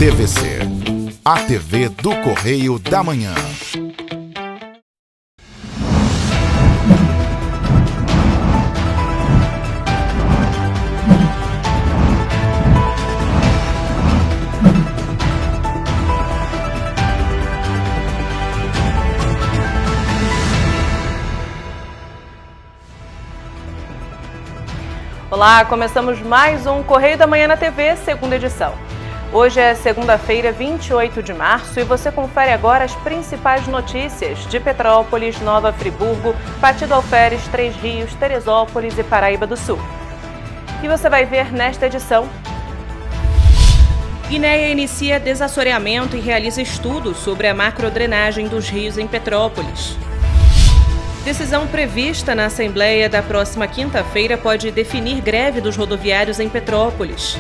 TVC, a TV do Correio da Manhã. Olá, começamos mais um Correio da Manhã na TV, segunda edição. Hoje é segunda-feira, 28 de março, e você confere agora as principais notícias de Petrópolis, Nova Friburgo, Partido Alferes, Três Rios, Teresópolis e Paraíba do Sul. E você vai ver nesta edição: INEA inicia desassoreamento e realiza estudos sobre a macrodrenagem dos rios em Petrópolis. Decisão prevista na Assembleia da próxima quinta-feira pode definir greve dos rodoviários em Petrópolis.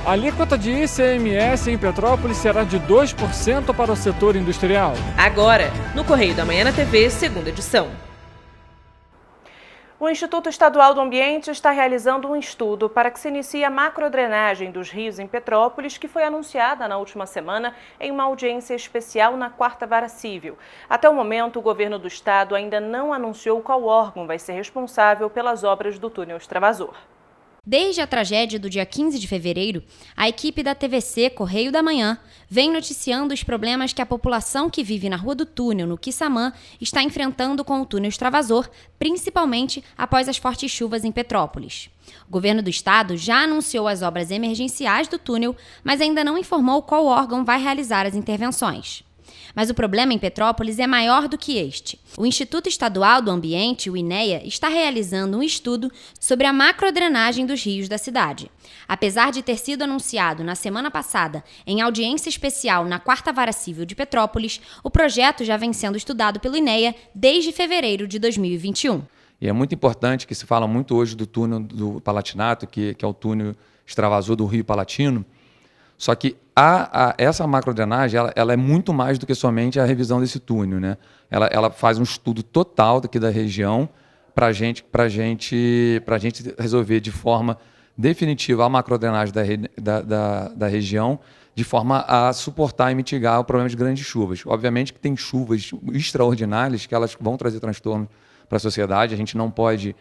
A alíquota de ICMS em Petrópolis será de 2% para o setor industrial. Agora, no Correio da Manhã na TV, segunda edição. O Instituto Estadual do Ambiente está realizando um estudo para que se inicie a macrodrenagem dos rios em Petrópolis, que foi anunciada na última semana em uma audiência especial na 4ª Vara Civil. Até o momento, o governo do estado ainda não anunciou qual órgão vai ser responsável pelas obras do túnel extravasor. Desde a tragédia do dia 15 de fevereiro, a equipe da TVC Correio da Manhã vem noticiando os problemas que a população que vive na Rua do Túnel, no Quissamã, está enfrentando com o túnel extravasor, principalmente após as fortes chuvas em Petrópolis. O governo do estado já anunciou as obras emergenciais do túnel, mas ainda não informou qual órgão vai realizar as intervenções. Mas o problema em Petrópolis é maior do que este. O Instituto Estadual do Ambiente, o INEA, está realizando um estudo sobre a macrodrenagem dos rios da cidade. Apesar de ter sido anunciado na semana passada em audiência especial na 4ª Vara Civil de Petrópolis, o projeto já vem sendo estudado pelo INEA desde fevereiro de 2021. E é muito importante que se fala muito hoje do túnel do Palatinato, que é o túnel extravasor do Rio Palatino. Só que essa macrodrenagem ela é muito mais do que somente a revisão desse túnel, né? Ela faz um estudo total daqui da região para a gente resolver de forma definitiva a macrodrenagem da região, de forma a suportar e mitigar o problema de grandes chuvas. Obviamente que tem chuvas extraordinárias que elas vão trazer transtorno para a sociedade. A gente não pode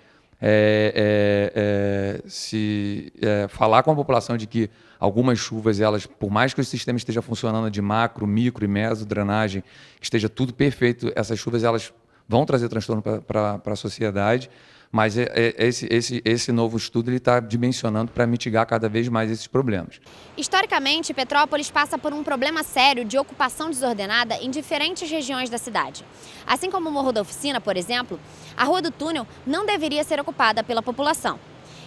falar com a população de que algumas chuvas, elas, por mais que o sistema esteja funcionando de macro, micro e mesodrenagem, que esteja tudo perfeito, essas chuvas elas vão trazer transtorno para a sociedade, mas esse novo estudo está dimensionando para mitigar cada vez mais esses problemas. Historicamente, Petrópolis passa por um problema sério de ocupação desordenada em diferentes regiões da cidade. Assim como o Morro da Oficina, por exemplo, a Rua do Túnel não deveria ser ocupada pela população.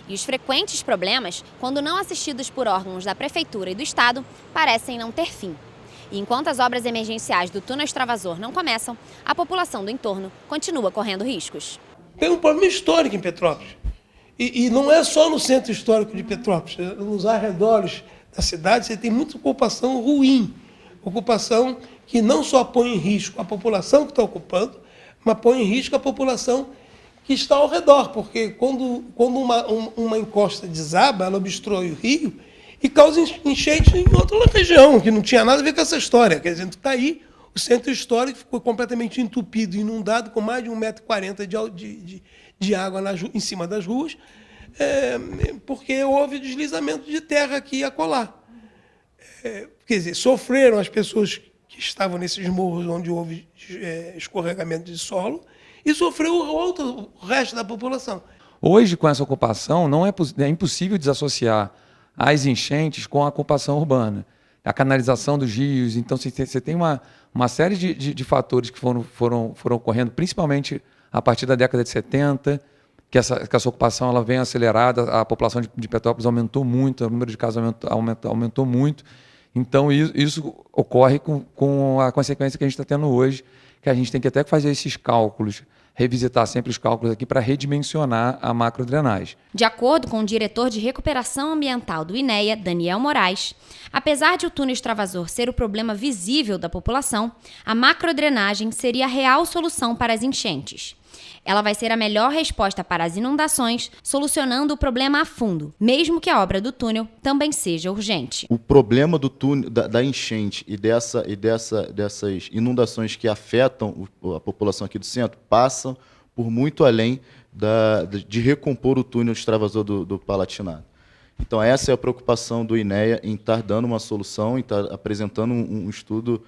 E os frequentes problemas, quando não assistidos por órgãos da Prefeitura e do Estado, parecem não ter fim. E enquanto as obras emergenciais do túnel extravasor não começam, a população do entorno continua correndo riscos. Tem um problema histórico em Petrópolis. E não é só no centro histórico de Petrópolis. Nos arredores da cidade você tem muita ocupação ruim. Ocupação que não só põe em risco a população que está ocupando, mas põe em risco a população que está ao redor, porque quando uma encosta desaba, ela obstrui o rio e causa enchente em outra região, que não tinha nada a ver com essa história. Quer dizer, está aí, o centro histórico ficou completamente entupido, inundado, com mais de 1,40 m de água em cima das ruas, porque houve deslizamento de terra aqui e acolá. Quer dizer, sofreram as pessoas que estavam nesses morros onde houve escorregamento de solo, e sofreu o resto da população. Hoje, com essa ocupação, é impossível desassociar as enchentes com a ocupação urbana. A canalização dos rios, então você tem uma série de fatores que foram ocorrendo, principalmente a partir da década de 70, que essa ocupação ela vem acelerada, a população de Petrópolis aumentou muito, o número de casos aumentou muito. Então, isso ocorre com a consequência que a gente está tendo hoje, que a gente tem que até fazer esses cálculos, revisitar sempre os cálculos aqui para redimensionar a macrodrenagem. De acordo com o diretor de recuperação ambiental do INEA, Daniel Moraes, apesar de o túnel extravasor ser o problema visível da população, a macrodrenagem seria a real solução para as enchentes. Ela vai ser a melhor resposta para as inundações, solucionando o problema a fundo, mesmo que a obra do túnel também seja urgente. O problema do túnel, da enchente e dessas inundações que afetam a população aqui do centro passam por muito além de recompor o túnel extravasor do Palatinado. Então essa é a preocupação do INEA em estar dando uma solução, em estar apresentando um estudo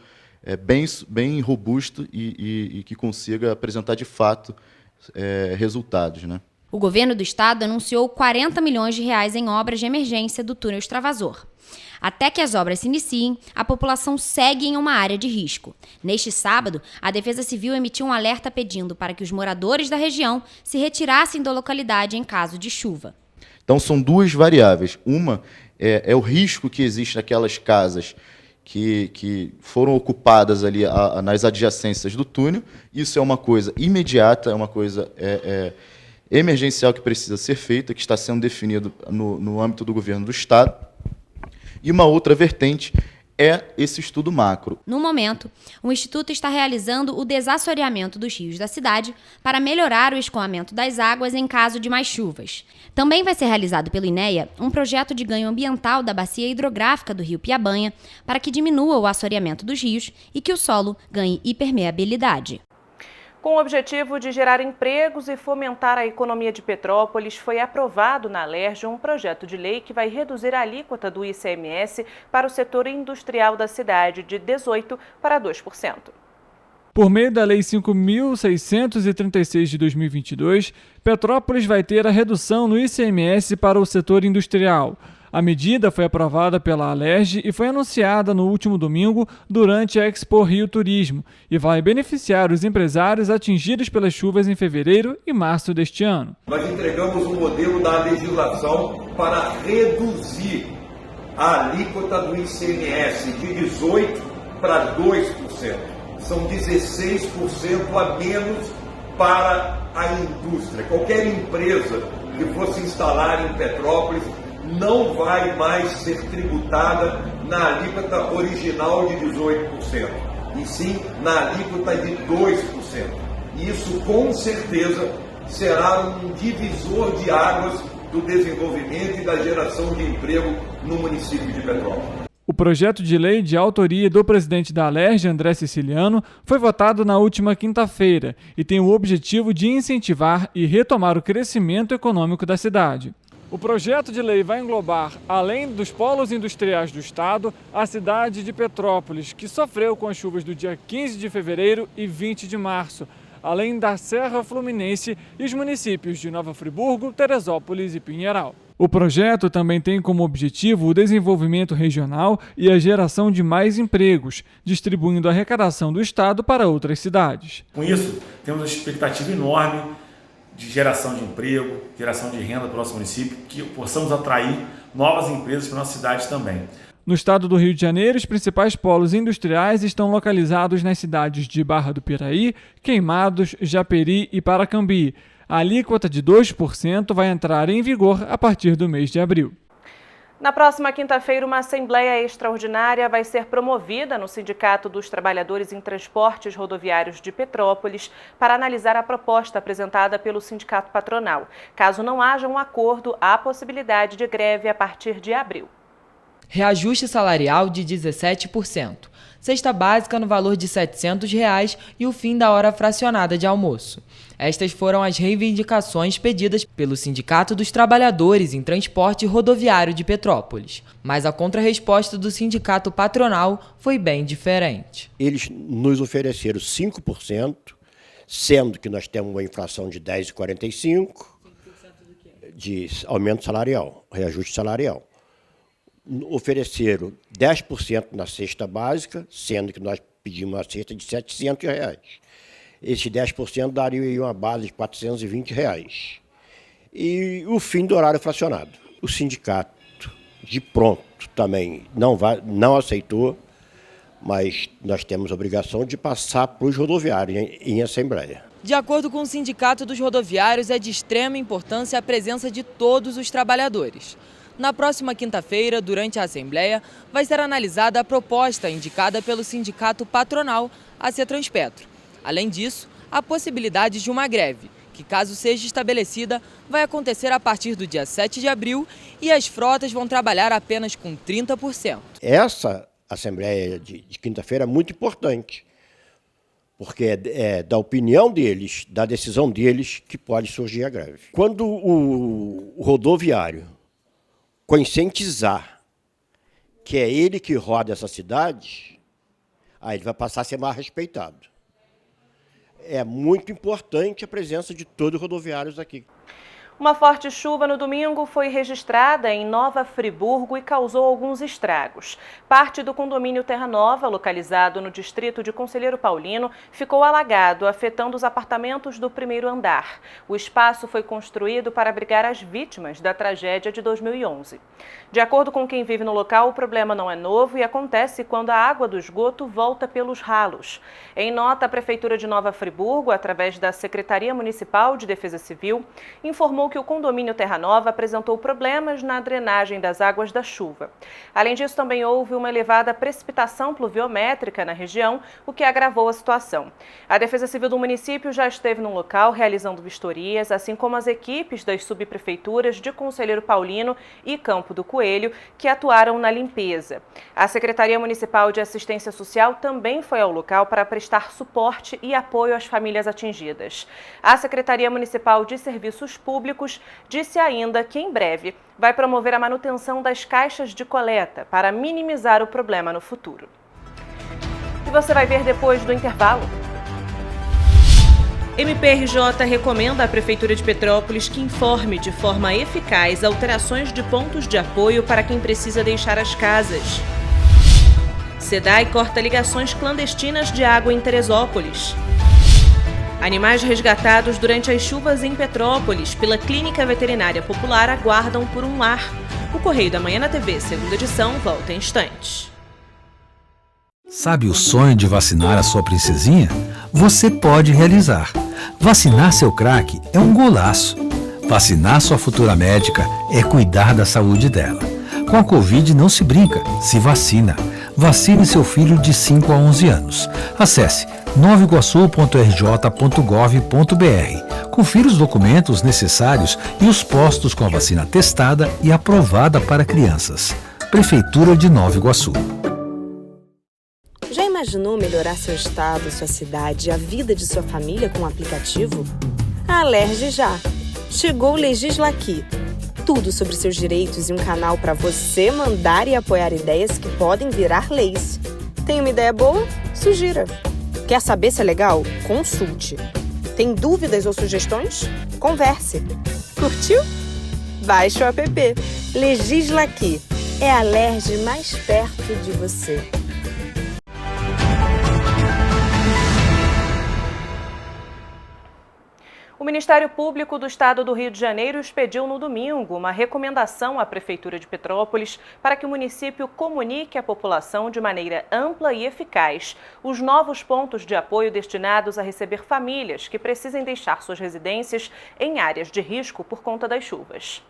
bem robusto e que consiga apresentar de fato resultados, né? O governo do estado anunciou 40 milhões de reais em obras de emergência do túnel extravasor. Até que as obras se iniciem, a população segue em uma área de risco. Neste sábado, a Defesa Civil emitiu um alerta pedindo para que os moradores da região se retirassem da localidade em caso de chuva. Então são duas variáveis. Uma é o risco que existe naquelas casas que foram ocupadas ali nas adjacências do túnel. Isso é uma coisa imediata, é uma coisa emergencial que precisa ser feita, que está sendo definido no âmbito do governo do estado. E uma outra vertente é esse estudo macro. No momento, o Instituto está realizando o desassoreamento dos rios da cidade para melhorar o escoamento das águas em caso de mais chuvas. Também vai ser realizado pelo INEA um projeto de ganho ambiental da bacia hidrográfica do rio Piabanha para que diminua o assoreamento dos rios e que o solo ganhe hipermeabilidade. Com o objetivo de gerar empregos e fomentar a economia de Petrópolis, foi aprovado na Alerj um projeto de lei que vai reduzir a alíquota do ICMS para o setor industrial da cidade de 18% para 2%. Por meio da Lei 5.636 de 2022, Petrópolis vai ter a redução no ICMS para o setor industrial. A medida foi aprovada pela Alerj e foi anunciada no último domingo durante a Expo Rio Turismo e vai beneficiar os empresários atingidos pelas chuvas em fevereiro e março deste ano. Nós entregamos um modelo da legislação para reduzir a alíquota do ICMS de 18% para 2%. São 16% a menos para a indústria. Qualquer empresa que fosse instalar em Petrópolis não vai mais ser tributada na alíquota original de 18%, e sim na alíquota de 2%. Isso, com certeza, será um divisor de águas do desenvolvimento e da geração de emprego no município de Petrópolis. O projeto de lei de autoria do presidente da Alerj, André Siciliano, foi votado na última quinta-feira e tem o objetivo de incentivar e retomar o crescimento econômico da cidade. O projeto de lei vai englobar, além dos polos industriais do estado, a cidade de Petrópolis, que sofreu com as chuvas do dia 15 de fevereiro e 20 de março, além da Serra Fluminense e os municípios de Nova Friburgo, Teresópolis e Pinheiral. O projeto também tem como objetivo o desenvolvimento regional e a geração de mais empregos, distribuindo a arrecadação do estado para outras cidades. Com isso, temos uma expectativa enorme de geração de emprego, geração de renda para o nosso município, que possamos atrair novas empresas para a nossa cidade também. No estado do Rio de Janeiro, os principais polos industriais estão localizados nas cidades de Barra do Piraí, Queimados, Japeri e Paracambi. A alíquota de 2% vai entrar em vigor a partir do mês de abril. Na próxima quinta-feira, uma assembleia extraordinária vai ser promovida no Sindicato dos Trabalhadores em Transportes Rodoviários de Petrópolis para analisar a proposta apresentada pelo sindicato patronal. Caso não haja um acordo, há possibilidade de greve a partir de abril. Reajuste salarial de 17%, cesta básica no valor de R$ 700 e o fim da hora fracionada de almoço. Estas foram as reivindicações pedidas pelo Sindicato dos Trabalhadores em Transporte Rodoviário de Petrópolis. Mas a contrarresposta do sindicato patronal foi bem diferente. Eles nos ofereceram 5%, sendo que nós temos uma inflação de 10,45% de aumento salarial, reajuste salarial. Ofereceram 10% na cesta básica, sendo que nós pedimos uma cesta de R$ 700. Esse 10% daria uma base de R$ 420. E o fim do horário fracionado. O sindicato, de pronto, também não aceitou, mas nós temos a obrigação de passar para os rodoviários em assembleia. De acordo com o Sindicato dos Rodoviários, é de extrema importância a presença de todos os trabalhadores. Na próxima quinta-feira, durante a Assembleia, vai ser analisada a proposta indicada pelo sindicato patronal, a CETRANSPETRO. Além disso, a possibilidade de uma greve, que, caso seja estabelecida, vai acontecer a partir do dia 7 de abril e as frotas vão trabalhar apenas com 30%. Essa assembleia de quinta-feira é muito importante, porque é da opinião deles, da decisão deles, que pode surgir a greve. Quando o rodoviário conscientizar que é ele que roda essa cidade, aí ele vai passar a ser mais respeitado. É muito importante a presença de todos os rodoviários aqui. Uma forte chuva no domingo foi registrada em Nova Friburgo e causou alguns estragos. Parte do condomínio Terra Nova, localizado no distrito de Conselheiro Paulino, ficou alagado, afetando os apartamentos do primeiro andar. O espaço foi construído para abrigar as vítimas da tragédia de 2011. De acordo com quem vive no local, o problema não é novo e acontece quando a água do esgoto volta pelos ralos. Em nota, a Prefeitura de Nova Friburgo, através da Secretaria Municipal de Defesa Civil, informou que o condomínio Terra Nova apresentou problemas na drenagem das águas da chuva. Além disso, também houve uma elevada precipitação pluviométrica na região, o que agravou a situação. A Defesa Civil do município já esteve no local realizando vistorias, assim como as equipes das subprefeituras de Conselheiro Paulino e Campo do Coelho, que atuaram na limpeza. A Secretaria Municipal de Assistência Social também foi ao local para prestar suporte e apoio às famílias atingidas. A Secretaria Municipal de Serviços Públicos disse ainda que, em breve, vai promover a manutenção das caixas de coleta para minimizar o problema no futuro. E você vai ver depois do intervalo. MPRJ recomenda à Prefeitura de Petrópolis que informe de forma eficaz alterações de pontos de apoio para quem precisa deixar as casas. SEDAI corta ligações clandestinas de água em Teresópolis. Animais resgatados durante as chuvas em Petrópolis pela Clínica Veterinária Popular aguardam por um lar. O Correio da Manhã na TV, segunda edição, volta em instantes. Sabe o sonho de vacinar a sua princesinha? Você pode realizar. Vacinar seu craque é um golaço. Vacinar sua futura médica é cuidar da saúde dela. Com a Covid não se brinca, se vacina. Vacine seu filho de 5 a 11 anos. Acesse novaiguaçu.rj.gov.br. Confira os documentos necessários e os postos com a vacina testada e aprovada para crianças. Prefeitura de Nova Iguaçu. Já imaginou melhorar seu estado, sua cidade e a vida de sua família com o aplicativo? Alerge já! Chegou o Legisla Aqui. Tudo sobre seus direitos e um canal para você mandar e apoiar ideias que podem virar leis. Tem uma ideia boa? Sugira. Quer saber se é legal? Consulte. Tem dúvidas ou sugestões? Converse. Curtiu? Baixe o app. Legisla Aqui. É a Alerj mais perto de você. O Ministério Público do Estado do Rio de Janeiro expediu no domingo uma recomendação à Prefeitura de Petrópolis para que o município comunique à população de maneira ampla e eficaz os novos pontos de apoio destinados a receber famílias que precisem deixar suas residências em áreas de risco por conta das chuvas.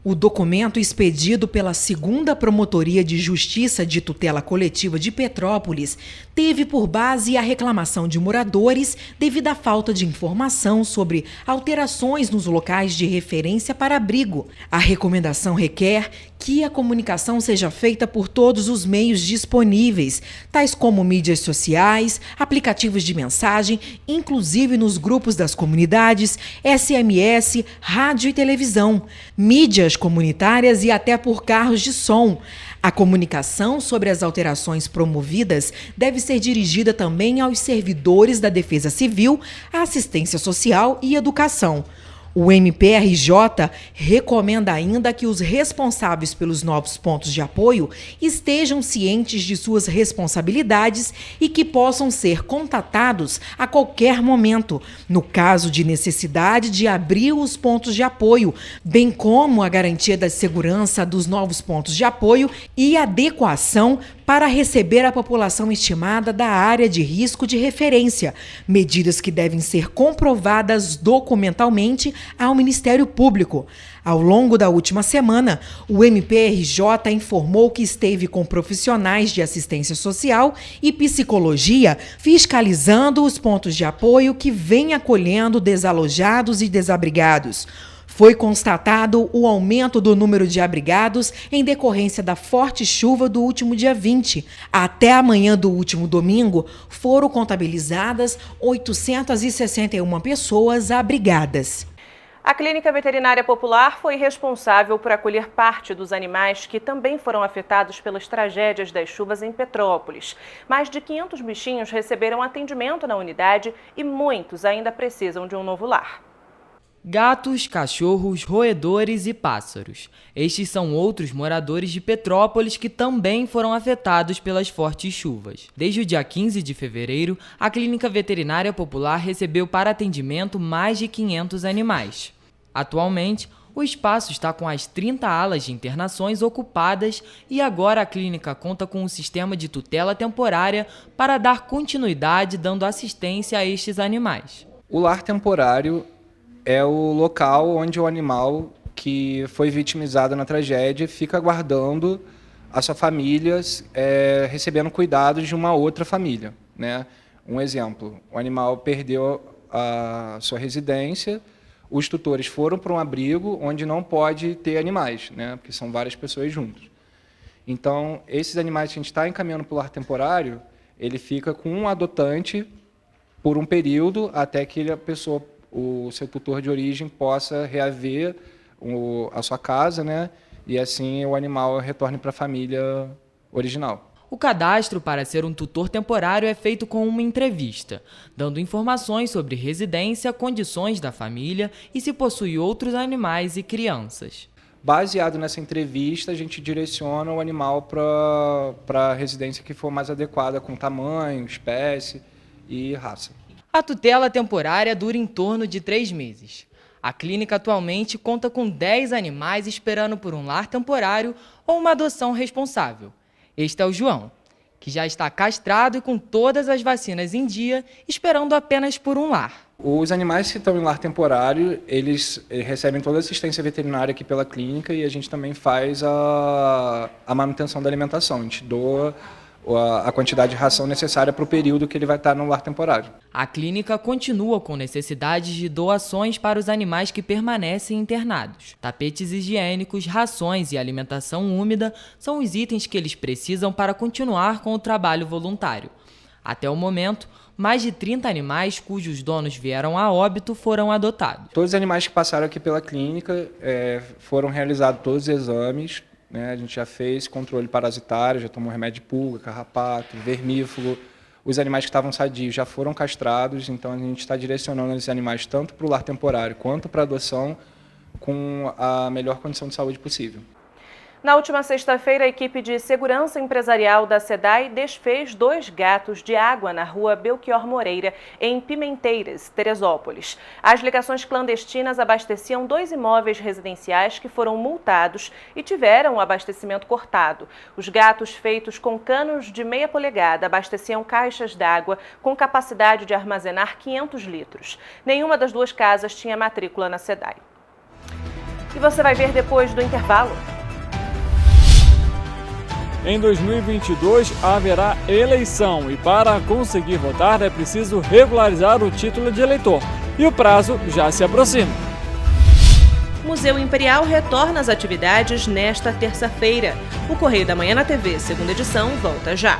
O documento expedido pela 2ª Promotoria de Justiça de Tutela Coletiva de Petrópolis teve por base a reclamação de moradores devido à falta de informação sobre alterações nos locais de referência para abrigo. A recomendação requer que a comunicação seja feita por todos os meios disponíveis, tais como mídias sociais, aplicativos de mensagem, inclusive nos grupos das comunidades, SMS, rádio e televisão, mídias comunitárias e até por carros de som. A comunicação sobre as alterações promovidas deve ser dirigida também aos servidores da Defesa Civil, Assistência Social e Educação. O MPRJ recomenda ainda que os responsáveis pelos novos pontos de apoio estejam cientes de suas responsabilidades e que possam ser contatados a qualquer momento, no caso de necessidade de abrir os pontos de apoio, bem como a garantia da segurança dos novos pontos de apoio e adequação para receber a população estimada da área de risco de referência, medidas que devem ser comprovadas documentalmente ao Ministério Público. Ao longo da última semana, o MPRJ informou que esteve com profissionais de assistência social e psicologia fiscalizando os pontos de apoio que vêm acolhendo desalojados e desabrigados. Foi constatado o aumento do número de abrigados em decorrência da forte chuva do último dia 20. Até a manhã do último domingo, foram contabilizadas 861 pessoas abrigadas. A Clínica Veterinária Popular foi responsável por acolher parte dos animais que também foram afetados pelas tragédias das chuvas em Petrópolis. Mais de 500 bichinhos receberam atendimento na unidade e muitos ainda precisam de um novo lar. Gatos, cachorros, roedores e pássaros. Estes são outros moradores de Petrópolis que também foram afetados pelas fortes chuvas. Desde o dia 15 de fevereiro, a Clínica Veterinária Popular recebeu para atendimento mais de 500 animais. Atualmente, o espaço está com as 30 alas de internações ocupadas e agora a clínica conta com um sistema de tutela temporária para dar continuidade dando assistência a estes animais. O lar temporário é o local onde o animal que foi vitimizado na tragédia fica aguardando a sua família, recebendo cuidados de uma outra família, né? Um exemplo, o animal perdeu a sua residência, os tutores foram para um abrigo onde não pode ter animais, né? Porque são várias pessoas juntas. Então, esses animais que a gente está encaminhando para o lar temporário, ele fica com um adotante por um período até que o seu tutor de origem possa reaver a sua casa, né? E assim o animal retorne para a família original. O cadastro para ser um tutor temporário é feito com uma entrevista, dando informações sobre residência, condições da família e se possui outros animais e crianças. Baseado nessa entrevista, a gente direciona o animal para a residência que for mais adequada com tamanho, espécie e raça. A tutela temporária dura em torno de 3 meses. A clínica atualmente conta com 10 animais esperando por um lar temporário ou uma adoção responsável. Este é o João, que já está castrado e com todas as vacinas em dia, esperando apenas por um lar. Os animais que estão em lar temporário, eles recebem toda a assistência veterinária aqui pela clínica e a gente também faz a manutenção da alimentação. A gente doa a quantidade de ração necessária para o período que ele vai estar no lar temporário. A clínica continua com necessidades de doações para os animais que permanecem internados. Tapetes higiênicos, rações e alimentação úmida são os itens que eles precisam para continuar com o trabalho voluntário. Até o momento, mais de 30 animais cujos donos vieram a óbito foram adotados. Todos os animais que passaram aqui pela clínica foram realizados todos os exames. A gente já fez controle parasitário, já tomou remédio de pulga, carrapato, vermífugo. Os animais que estavam sadios já foram castrados, então a gente está direcionando esses animais tanto para o lar temporário quanto para a adoção com a melhor condição de saúde possível. Na última sexta-feira, a equipe de segurança empresarial da SEDAI desfez 2 gatos de água na rua Belchior Moreira, em Pimenteiras, Teresópolis. As ligações clandestinas abasteciam 2 imóveis residenciais que foram multados e tiveram o abastecimento cortado. Os gatos feitos com canos de meia polegada abasteciam caixas d'água com capacidade de armazenar 500 litros. Nenhuma das 2 casas tinha matrícula na SEDAI. E você vai ver depois do intervalo. Em 2022 haverá eleição e para conseguir votar é preciso regularizar o título de eleitor. E o prazo já se aproxima. O Museu Imperial retorna às atividades nesta terça-feira. O Correio da Manhã na TV, segunda edição, volta já.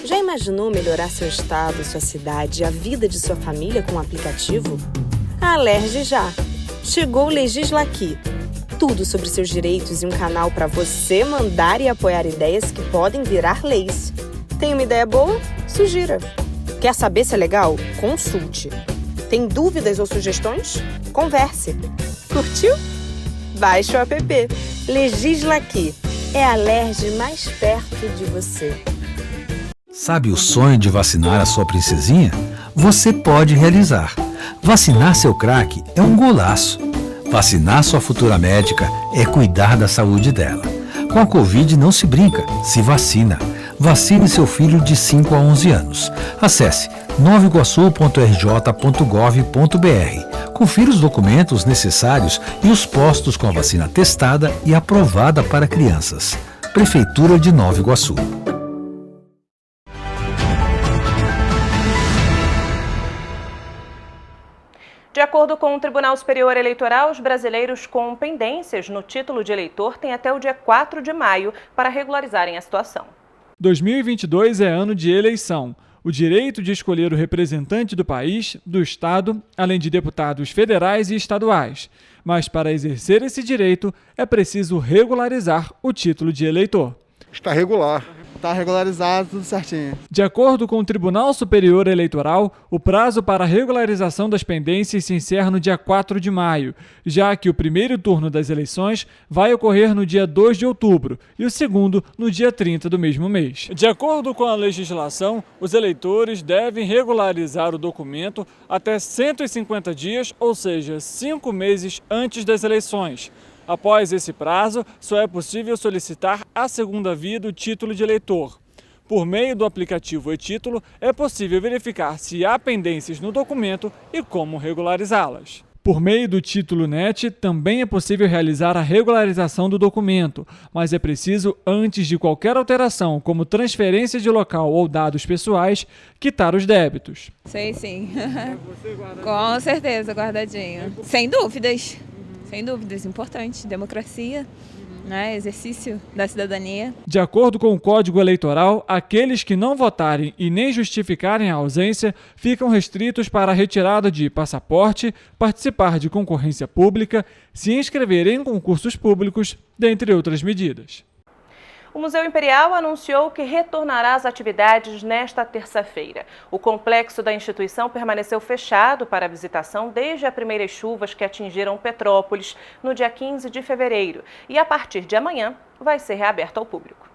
Já imaginou melhorar seu estado, sua cidade e a vida de sua família com um aplicativo? A Alerj já. Chegou o Legisla Aqui. Tudo sobre seus direitos e um canal para você mandar e apoiar ideias que podem virar leis. Tem uma ideia boa? Sugira. Quer saber se é legal? Consulte. Tem dúvidas ou sugestões? Converse. Curtiu? Baixe o app. Legisla Aqui. É a Alerj mais perto de você. Sabe o sonho de vacinar a sua princesinha? Você pode realizar. Vacinar seu craque é um golaço. Vacinar sua futura médica é cuidar da saúde dela. Com a Covid não se brinca, se vacina. Vacine seu filho de 5 a 11 anos. Acesse novaiguaçu.rj.gov.br. Confira os documentos necessários e os postos com a vacina testada e aprovada para crianças. Prefeitura de Nova Iguaçu. De acordo com o Tribunal Superior Eleitoral, os brasileiros com pendências no título de eleitor têm até o dia 4 de maio para regularizarem a situação. 2022 é ano de eleição. O direito de escolher o representante do país, do Estado, além de deputados federais e estaduais. Mas para exercer esse direito, é preciso regularizar o título de eleitor. Está regular. Está regularizado, tudo certinho. De acordo com o Tribunal Superior Eleitoral, o prazo para a regularização das pendências se encerra no dia 4 de maio, já que o primeiro turno das eleições vai ocorrer no dia 2 de outubro e o segundo no dia 30 do mesmo mês. De acordo com a legislação, os eleitores devem regularizar o documento até 150 dias, ou seja, 5 meses antes das eleições. Após esse prazo, só é possível solicitar a segunda via do título de eleitor. Por meio do aplicativo e-Título, é possível verificar se há pendências no documento e como regularizá-las. Por meio do Título NET, também é possível realizar a regularização do documento, mas é preciso, antes de qualquer alteração, como transferência de local ou dados pessoais, quitar os débitos. Sei sim. Com certeza, guardadinho. Sem dúvidas. Sem dúvidas, importante. Democracia, né? Exercício da cidadania. De acordo com o Código Eleitoral, aqueles que não votarem e nem justificarem a ausência ficam restritos para a retirada de passaporte, participar de concorrência pública, se inscrever em concursos públicos, dentre outras medidas. O Museu Imperial anunciou que retornará às atividades nesta terça-feira. O complexo da instituição permaneceu fechado para visitação desde as primeiras chuvas que atingiram Petrópolis no dia 15 de fevereiro e, a partir de amanhã, vai ser reaberto ao público.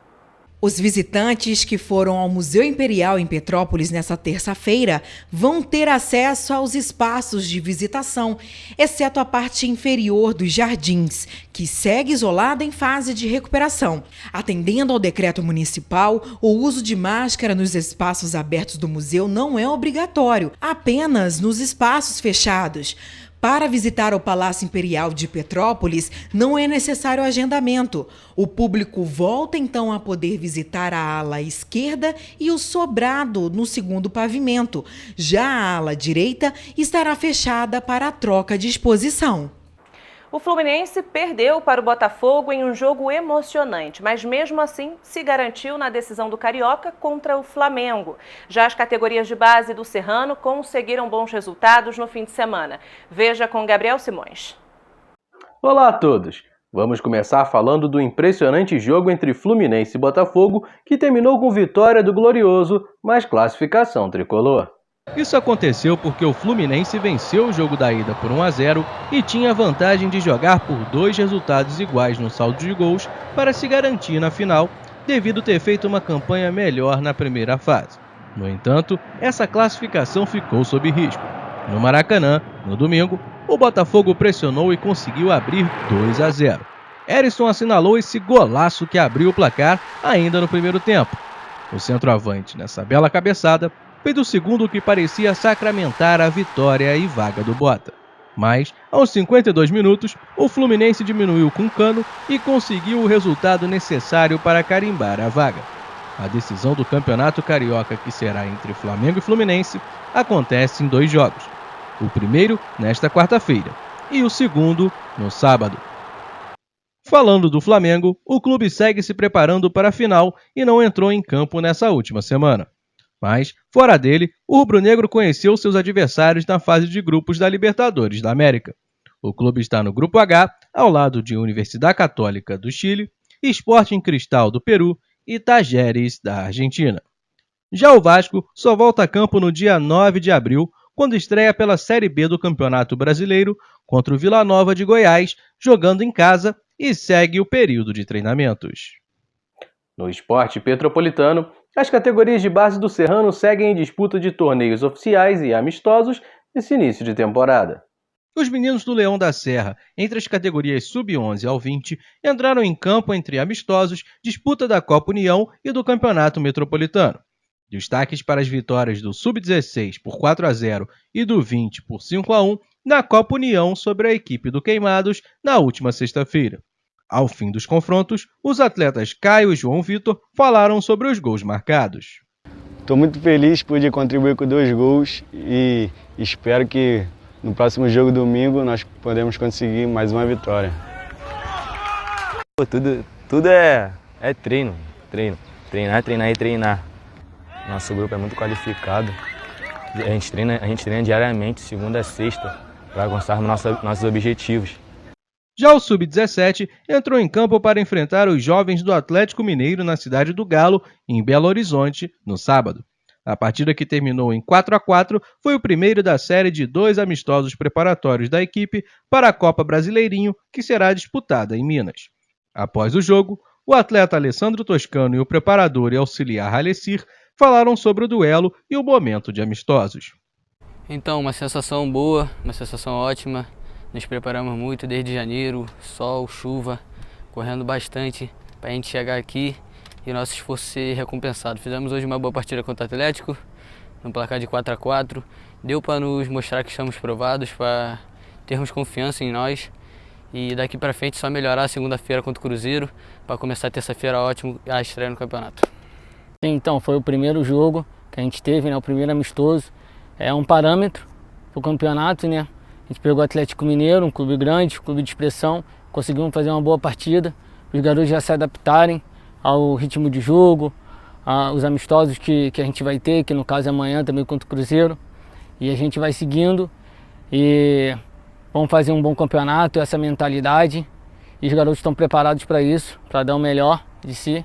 Os visitantes que foram ao Museu Imperial em Petrópolis nesta terça-feira vão ter acesso aos espaços de visitação, exceto a parte inferior dos jardins, que segue isolada em fase de recuperação. Atendendo ao decreto municipal, o uso de máscara nos espaços abertos do museu não é obrigatório, apenas nos espaços fechados. Para visitar o Palácio Imperial de Petrópolis, não é necessário agendamento. O público volta então a poder visitar a ala esquerda e o sobrado no segundo pavimento. Já a ala direita estará fechada para a troca de exposição. O Fluminense perdeu para o Botafogo em um jogo emocionante, mas mesmo assim se garantiu na decisão do Carioca contra o Flamengo. Já as categorias de base do Serrano conseguiram bons resultados no fim de semana. Veja com Gabriel Simões. Olá a todos! Vamos começar falando do impressionante jogo entre Fluminense e Botafogo, que terminou com vitória do Glorioso, mas classificação tricolor. Isso aconteceu porque o Fluminense venceu o jogo da ida por 1-0 e tinha a vantagem de jogar por 2 resultados iguais no saldo de gols para se garantir na final, devido ter feito uma campanha melhor na primeira fase. No entanto, essa classificação ficou sob risco. No Maracanã, no domingo, o Botafogo pressionou e conseguiu abrir 2-0. Herisson assinalou esse golaço que abriu o placar ainda no primeiro tempo. O centroavante, nessa bela cabeçada, fez o segundo que parecia sacramentar a vitória e vaga do Bota. Mas, aos 52 minutos, o Fluminense diminuiu com Cano e conseguiu o resultado necessário para carimbar a vaga. A decisão do Campeonato Carioca, que será entre Flamengo e Fluminense, acontece em 2 jogos. O primeiro, nesta quarta-feira, e o segundo, no sábado. Falando do Flamengo, o clube segue se preparando para a final e não entrou em campo nessa última semana. Mas, fora dele, o rubro-negro conheceu seus adversários na fase de grupos da Libertadores da América. O clube está no Grupo H, ao lado de Universidade Católica do Chile, Sporting Cristal do Peru e Tajeres da Argentina. Já o Vasco só volta a campo no dia 9 de abril, quando estreia pela Série B do Campeonato Brasileiro contra o Vila Nova de Goiás, jogando em casa e segue o período de treinamentos. No esporte petropolitano, as categorias de base do Serrano seguem em disputa de torneios oficiais e amistosos nesse início de temporada. Os meninos do Leão da Serra, entre as categorias sub-11 ao 20, entraram em campo entre amistosos, disputa da Copa União e do Campeonato Metropolitano. Destaques para as vitórias do sub-16 por 4-0 e do 20 por 5-1 na Copa União sobre a equipe do Queimados na última sexta-feira. Ao fim dos confrontos, os atletas Caio e João Vitor falaram sobre os gols marcados. Estou muito feliz por poder contribuir com 2 gols e espero que no próximo jogo domingo nós podemos conseguir mais uma vitória. Tudo é treino. Treinar. Nosso grupo é muito qualificado. A gente treina diariamente, segunda a sexta, para alcançarmos nossos objetivos. Já o Sub-17 entrou em campo para enfrentar os jovens do Atlético Mineiro na cidade do Galo, em Belo Horizonte, no sábado. A partida, que terminou em 4-4, foi o primeiro da série de 2 amistosos preparatórios da equipe para a Copa Brasileirinho, que será disputada em Minas. Após o jogo, o atleta Alessandro Toscano e o preparador e auxiliar Alessir falaram sobre o duelo e o momento de amistosos. Então, uma sensação boa, uma sensação ótima. Nos preparamos muito desde janeiro, sol, chuva, correndo bastante para a gente chegar aqui e nosso esforço ser recompensado. Fizemos hoje uma boa partida contra o Atlético, no placar de 4-4. Deu para nos mostrar que estamos provados, para termos confiança em nós. E daqui para frente só melhorar segunda-feira contra o Cruzeiro, para começar terça-feira ótimo a estreia no campeonato. Então, foi o primeiro jogo que a gente teve, né, o primeiro amistoso. É um parâmetro para o campeonato, né? A gente pegou o Atlético Mineiro, um clube grande, um clube de expressão, conseguimos fazer uma boa partida, os garotos já se adaptarem ao ritmo de jogo, aos amistosos que a gente vai ter, que no caso é amanhã também contra o Cruzeiro, e a gente vai seguindo e vamos fazer um bom campeonato, essa mentalidade, e os garotos estão preparados para isso, para dar o melhor de si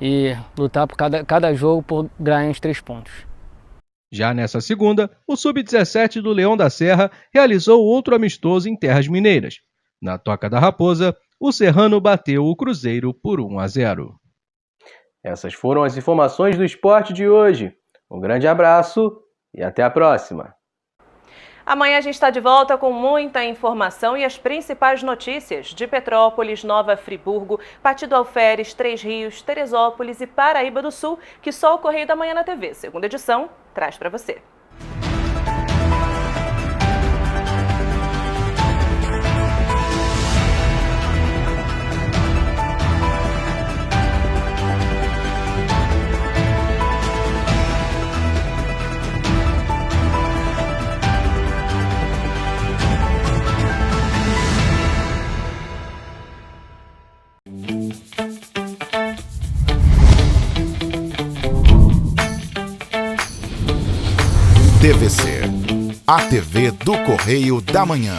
e lutar por cada jogo por ganhar os 3 pontos. Já nessa segunda, o Sub-17 do Leão da Serra realizou outro amistoso em terras mineiras. Na Toca da Raposa, o Serrano bateu o Cruzeiro por 1-0. Essas foram as informações do esporte de hoje. Um grande abraço e até a próxima. Amanhã a gente está de volta com muita informação e as principais notícias de Petrópolis, Nova Friburgo, Partido Alferes, Três Rios, Teresópolis e Paraíba do Sul, que só o Correio da Manhã na TV, segunda edição, traz para você. TVC, a TV do Correio da Manhã.